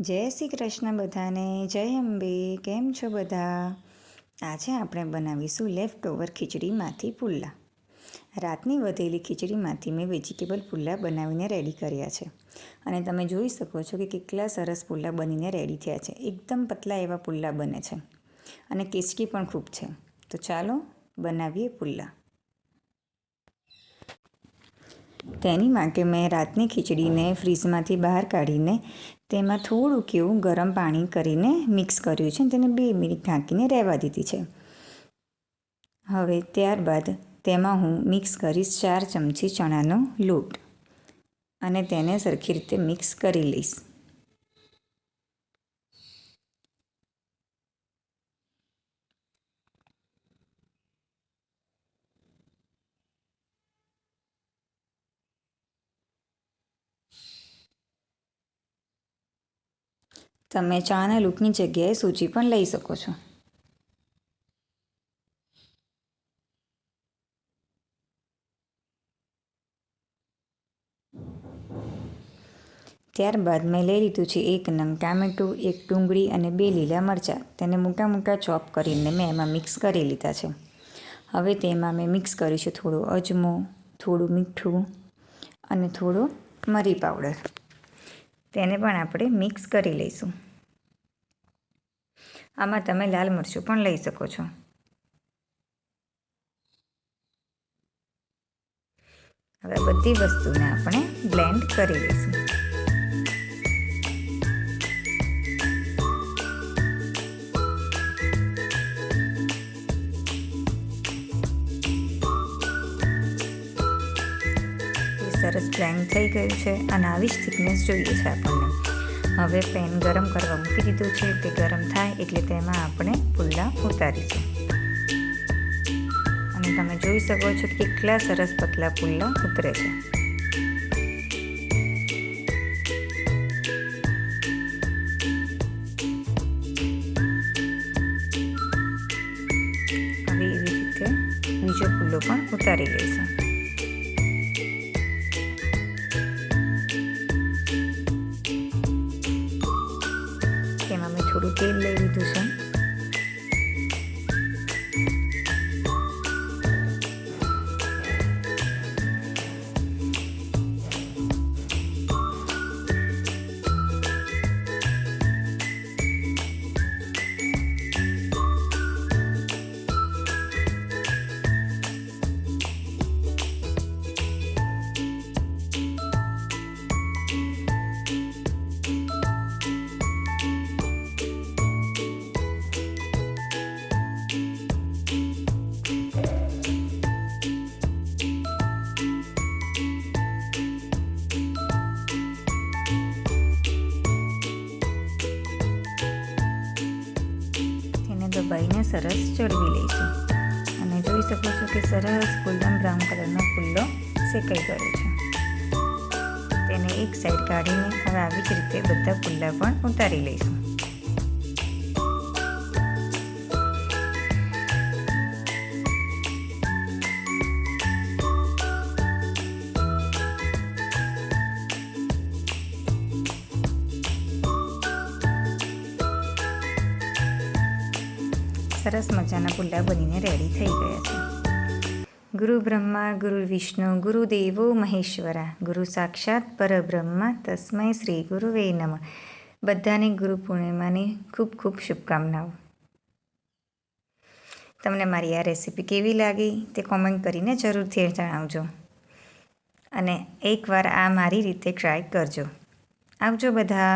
જય શ્રી કૃષ્ણ બધાને, જય અંબે. કેમ છો બધા? આજે આપણે બનાવીશું લેફ્ટ ઓવર ખીચડીમાંથી પુલ્લા. રાતની વધેલી ખીચડીમાંથી મેં વેજીટેબલ પુલ્લા બનાવીને રેડી કર્યા છે. અને તમે જોઈ શકો છો કે કેટલા સરસ પુલ્લા બનીને રેડી થયા છે. એકદમ પતલા એવા પુલ્લા બને છે અને ટેસ્ટી પણ ખૂબ છે. તો ચાલો બનાવીએ પુલ્લા. તેની માટે મેં રાતની ખીચડીને ફ્રીઝમાંથી બહાર કાઢીને તેમાં થોડુંક એવું ગરમ પાણી કરીને મિક્સ કર્યું છે. તેને 2 મિનિટ ઢાંકીને રહેવા દીધી છે. હવે ત્યારબાદ તેમાં હું મિક્સ કરીશ 4 ચમચી ચણાનો લોટ અને તેને સરખી રીતે મિક્સ કરી લઈશ. તમે ચણાના લોટની જગ્યાએ સૂજી પણ લઈ શકો છો. ત્યારબાદ મેં લઈ લીધું છે 1 નંગ ટામેટું, 1 ડુંગળી અને 2 લીલા મરચાં. તેને મોટા મોટા ચોપ કરીને મેં એમાં મિક્સ કરી લીધા છે. હવે તેમાં મેં મિક્સ કર્યું છે થોડો અજમો, થોડું મીઠું અને થોડો મરી પાવડર. તેને પણ આપણે મિક્સ કરી લઈશું. આમાં તમે લાલ મરચું પણ લઈ શકો છો. હવે બધી વસ્તુને આપણે બ્લેન્ડ કરી લઈશું. સરસ બ્લેન્ડ થઈ ગયું છે અને આવી જ થિકનેસ જોઈએ છે આપણને. હવે પેન ગરમ કરવા મૂકી દીધું છે. તે ગરમ થાય એટલે તેમાં આપણે પુલ્લા ઉતારીશું. અને તમે જોઈ શકો છો કે કેટલા સરસ પતલા પુલ્લા ઉતરે છે. હવે એવી રીતે બીજો પુલ્લો પણ ઉતારી લઈશું. તેમાં મેં થોડું તેલ લઈ લીધું છે. દબાઈને સરસ ચડવી લઈશું. અને જોઈ શકો છો કે સરસ ગોલ્ડન બ્રાઉન કલરનો પુલ્લો શેકાઈ ગયો છે. તેને એક સાઈડ કાઢીને હવે આવી જ રીતે બધા પુલ્લા પણ ઉતારી લઈશું. સરસ મજાના પુલ્લા બનીને રેડી થઈ ગયા છે. ગુરુ બ્રહ્મા ગુરુ વિષ્ણુ ગુરુદેવો મહેશ્વરા ગુરુ સાક્ષાત પરબ્રહ્મા તસ્મૈ શ્રી ગુરુવે નમઃ. બધાને ગુરુ પૂર્ણિમાની ખૂબ ખૂબ શુભકામનાઓ. તમને મારી આ રેસીપી કેવી લાગી તે કોમેન્ટ કરીને જરૂરથી જણાવજો. અને એકવાર આ મારી રીતે ટ્રાય કરજો. આવજો બધા.